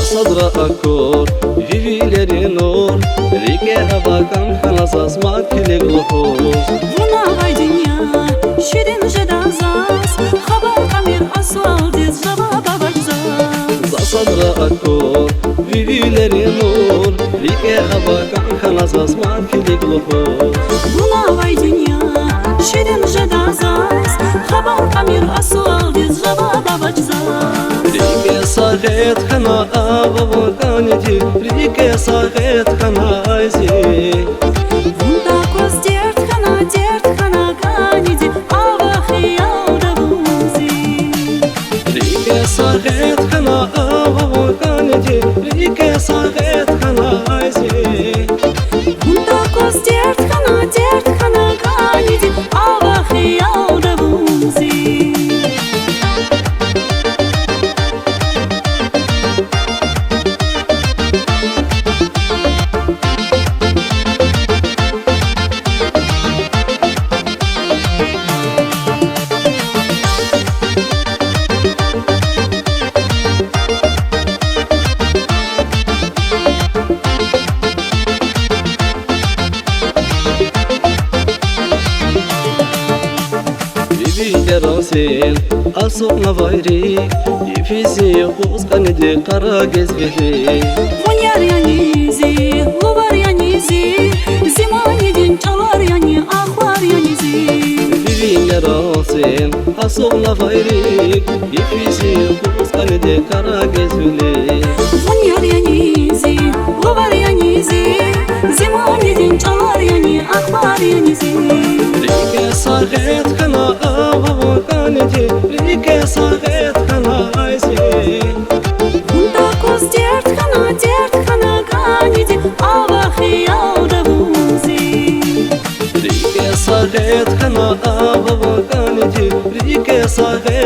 Sadra akor, vivileri nor, Rike havakan hanasas matkili glukos. Вона гайдиня, щедин жеда зас, хабар камир асфал диз жаба бабажзас. Sadra akor, vivileri nor, Rike havakan hanasas matkili glukos. Вона гайдиня, щедин жеда зас, хабар камир асфал диз жаба бабажзас. Rike sahet hana avakaniti, Rike sahet hana ayzi. Вунда коз дерт хана ганиди, ава хиялда вунзи. Rike sahet hana avakaniti, Rike sahet hana ayzi. Вунда коз дерт хана ганиди, ава хиялда вунзи. Sen asokna vayri, ifizi kuzganidi kara gezgeli. Vunyar yanizi, luvar yanizi, zimanidin çalar yani ahvar yanizi. Vivine rasen asokna vayri, ifizi kuzganidi kara gezgeli. Vunyar yanizi, luvar yanizi, zimanidin çalar yani ahvar yanizi. Rike sahet hana avakaniti, Rike sahet hana ayzi. Вунда коз дерт хана ганиди, ава хиялда вунзи. Rike sahet hana avakaniti, Rike sahet